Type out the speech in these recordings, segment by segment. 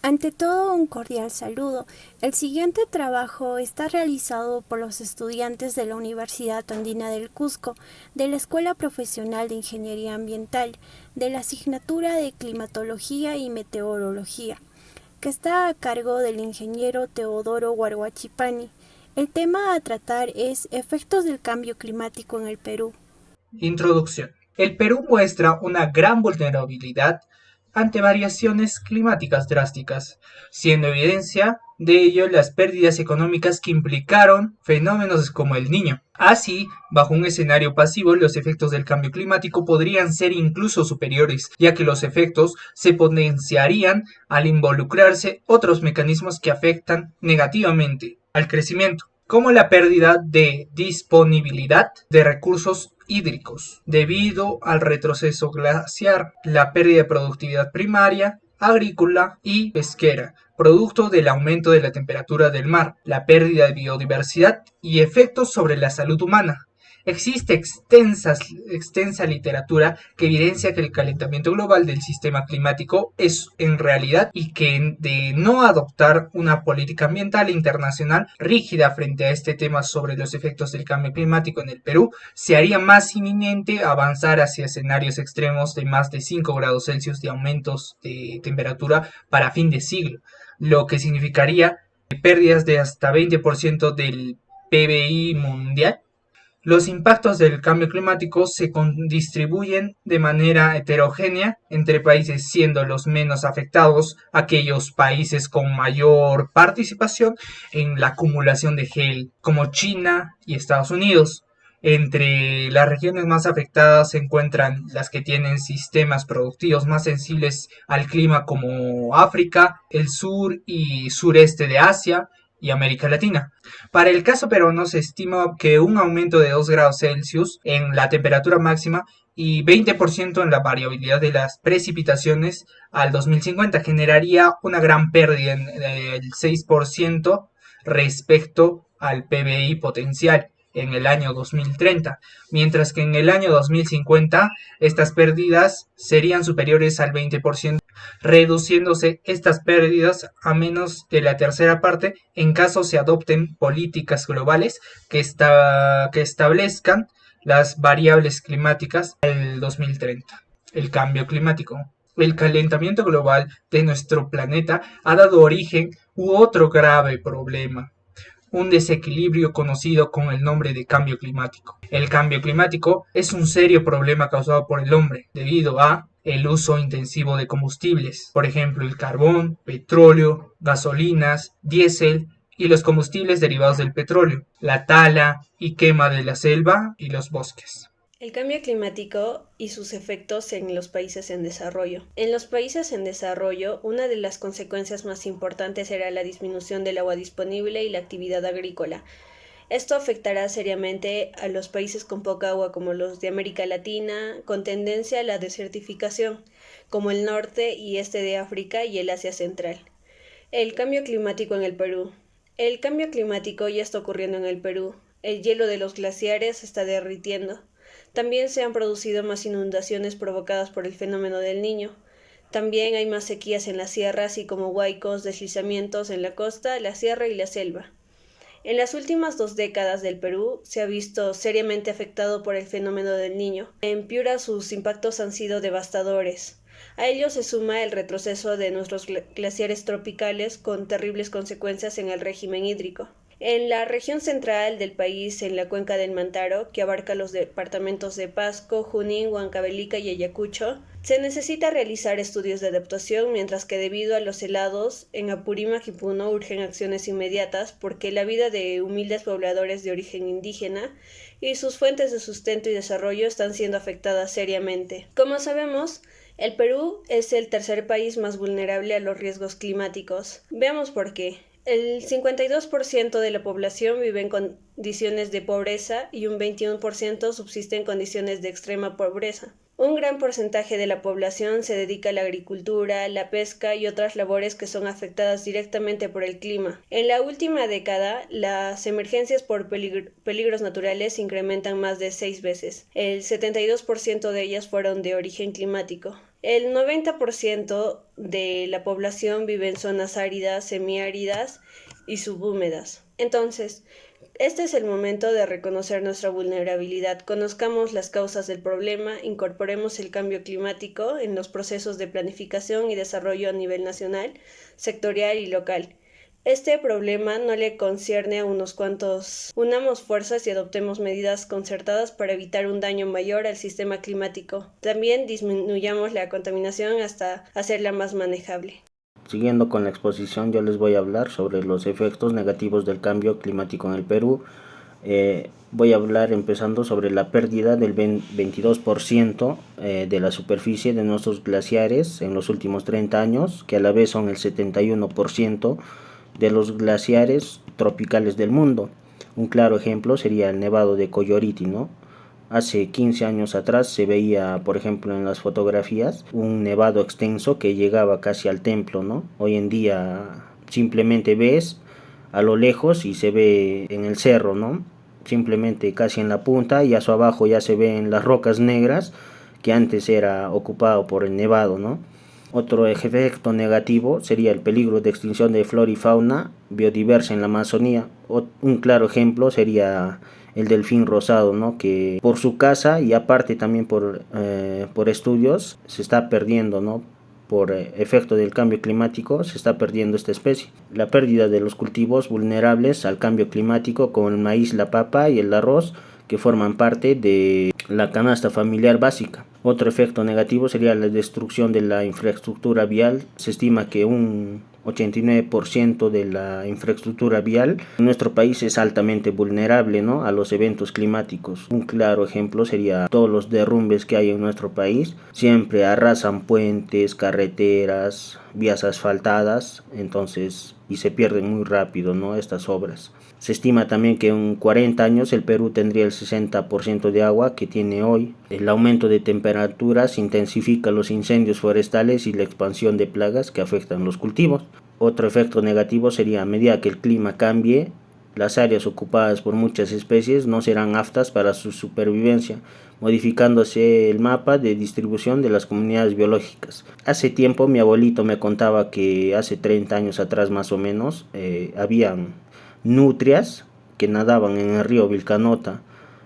Ante todo, un cordial saludo. El siguiente trabajo está realizado por los estudiantes de la Universidad Andina del Cusco, de la Escuela Profesional de Ingeniería Ambiental, de la asignatura de Climatología y Meteorología, que está a cargo del ingeniero Teodoro Guarguachipani. El tema a tratar es efectos del cambio climático en el Perú. Introducción. El Perú muestra una gran vulnerabilidad ante variaciones climáticas drásticas, siendo evidencia de ello las pérdidas económicas que implicaron fenómenos como el Niño. Así, bajo un escenario pasivo, los efectos del cambio climático podrían ser incluso superiores, ya que los efectos se potenciarían al involucrarse otros mecanismos que afectan negativamente al crecimiento, como la pérdida de disponibilidad de recursos hídricos debido al retroceso glaciar, la pérdida de productividad primaria, agrícola y pesquera, producto del aumento de la temperatura del mar, la pérdida de biodiversidad y efectos sobre la salud humana. Existe extensa literatura que evidencia que el calentamiento global del sistema climático es en realidad y que de no adoptar una política ambiental internacional rígida frente a este tema sobre los efectos del cambio climático en el Perú, se haría más inminente avanzar hacia escenarios extremos de más de 5 grados Celsius de aumentos de temperatura para fin de siglo, lo que significaría pérdidas de hasta 20% del PBI mundial. Los impactos del cambio climático se distribuyen de manera heterogénea entre países, siendo los menos afectados aquellos países con mayor participación en la acumulación de gel, como China y Estados Unidos. Entre las regiones más afectadas se encuentran las que tienen sistemas productivos más sensibles al clima, como África, el sur y sureste de Asia y América Latina. Para el caso peruano se estima que un aumento de 2 grados Celsius en la temperatura máxima y 20% en la variabilidad de las precipitaciones al 2050 generaría una gran pérdida del 6% respecto al PBI potencial en el año 2030, mientras que en el año 2050 estas pérdidas serían superiores al 20%, reduciéndose estas pérdidas a menos de la tercera parte en caso se adopten políticas globales que establezcan las variables climáticas al 2030. El cambio climático. El calentamiento global de nuestro planeta ha dado origen a otro grave problema, un desequilibrio conocido con el nombre de cambio climático. El cambio climático es un serio problema causado por el hombre debido a el uso intensivo de combustibles, por ejemplo el carbón, petróleo, gasolinas, diésel y los combustibles derivados del petróleo, la tala y quema de la selva y los bosques. El cambio climático y sus efectos en los países en desarrollo. En los países en desarrollo, una de las consecuencias más importantes será la disminución del agua disponible y la actividad agrícola. Esto afectará seriamente a los países con poca agua como los de América Latina, con tendencia a la desertificación, como el norte y este de África y el Asia Central. El cambio climático en el Perú. El cambio climático ya está ocurriendo en el Perú. El hielo de los glaciares se está derritiendo. También se han producido más inundaciones provocadas por el fenómeno del Niño. También hay más sequías en la sierra, así como huaicos, deslizamientos en la costa, la sierra y la selva. En las últimas 2 décadas del Perú se ha visto seriamente afectado por el fenómeno del Niño. En Piura sus impactos han sido devastadores. A ello se suma el retroceso de nuestros glaciares tropicales con terribles consecuencias en el régimen hídrico. En la región central del país, en la cuenca del Mantaro, que abarca los departamentos de Pasco, Junín, Huancavelica y Ayacucho, se necesita realizar estudios de adaptación, mientras que debido a los helados, en Apurímac y Puno urgen acciones inmediatas porque la vida de humildes pobladores de origen indígena y sus fuentes de sustento y desarrollo están siendo afectadas seriamente. Como sabemos, el Perú es el tercer país más vulnerable a los riesgos climáticos. Veamos por qué. El 52% de la población vive en condiciones de pobreza y un 21% subsiste en condiciones de extrema pobreza. Un gran porcentaje de la población se dedica a la agricultura, la pesca y otras labores que son afectadas directamente por el clima. En la última década, las emergencias por peligros naturales se incrementan más de 6 veces. El 72% de ellas fueron de origen climático. El 90% de la población vive en zonas áridas, semiáridas y subhúmedas. Entonces, este es el momento de reconocer nuestra vulnerabilidad, conozcamos las causas del problema, incorporemos el cambio climático en los procesos de planificación y desarrollo a nivel nacional, sectorial y local. Este problema no le concierne a unos cuantos. Unamos fuerzas y adoptemos medidas concertadas para evitar un daño mayor al sistema climático. También disminuyamos la contaminación hasta hacerla más manejable. Siguiendo con la exposición, yo les voy a hablar sobre los efectos negativos del cambio climático en el Perú. Voy a hablar empezando sobre la pérdida del 22% de la superficie de nuestros glaciares en los últimos 30 años, que a la vez son el 71% de los glaciares tropicales del mundo. Un claro ejemplo sería el nevado de Coyoriti, ¿no? Hace 15 años atrás se veía, por ejemplo, en las fotografías, un nevado extenso que llegaba casi al templo, ¿no? Hoy en día simplemente ves a lo lejos y se ve en el cerro, ¿no? Simplemente casi en la punta y a su abajo ya se ven las rocas negras que antes era ocupado por el nevado, ¿no? Otro efecto negativo sería el peligro de extinción de flora y fauna biodiversa en la Amazonía. Un claro ejemplo sería el delfín rosado, ¿no? Que por su caza y aparte también por estudios se está perdiendo, ¿no? Por efecto del cambio climático se está perdiendo esta especie. La pérdida de los cultivos vulnerables al cambio climático como el maíz, la papa y el arroz, que forman parte de la canasta familiar básica. Otro efecto negativo sería la destrucción de la infraestructura vial. Se estima que un 89% de la infraestructura vial en nuestro país es altamente vulnerable, ¿no? A los eventos climáticos. Un claro ejemplo sería todos los derrumbes que hay en nuestro país. Siempre arrasan puentes, carreteras, vías asfaltadas, entonces, y se pierden muy rápido, ¿no? Estas obras. Se estima también que en 40 años el Perú tendría el 60% de agua que tiene hoy. El aumento de temperaturas intensifica los incendios forestales y la expansión de plagas que afectan los cultivos. Otro efecto negativo sería a medida que el clima cambie, las áreas ocupadas por muchas especies no serán aptas para su supervivencia, modificándose el mapa de distribución de las comunidades biológicas. Hace tiempo mi abuelito me contaba que hace 30 años atrás más o menos habían nutrias que nadaban en el río Vilcanota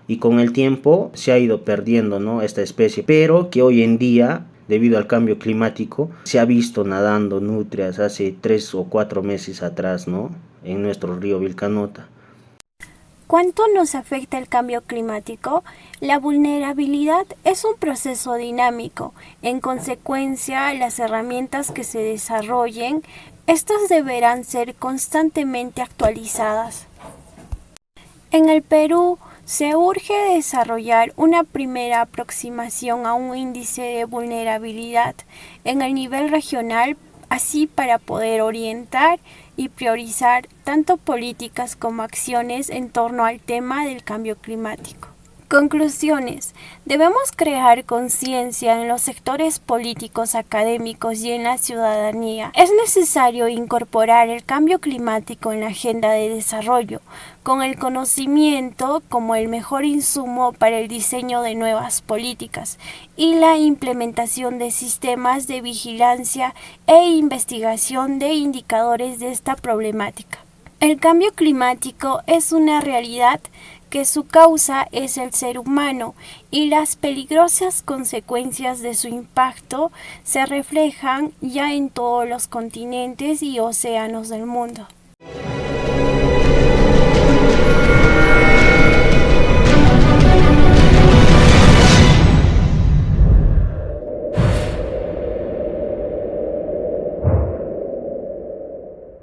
y con el tiempo se ha ido perdiendo, ¿no? Esta especie, pero que hoy en día debido al cambio climático se ha visto nadando nutrias hace 3 o 4 meses atrás, ¿no? En nuestro río Vilcanota. ¿Cuánto nos afecta el cambio climático? La vulnerabilidad es un proceso dinámico. En consecuencia, las herramientas que se desarrollen, estas deberán ser constantemente actualizadas. En el Perú, se urge desarrollar una primera aproximación a un índice de vulnerabilidad en el nivel regional, así para poder orientar y priorizar tanto políticas como acciones en torno al tema del cambio climático. Conclusiones. Debemos crear conciencia en los sectores políticos, académicos y en la ciudadanía. Es necesario incorporar el cambio climático en la agenda de desarrollo, con el conocimiento como el mejor insumo para el diseño de nuevas políticas y la implementación de sistemas de vigilancia e investigación de indicadores de esta problemática. El cambio climático es una realidad que su causa es el ser humano y las peligrosas consecuencias de su impacto se reflejan ya en todos los continentes y océanos del mundo.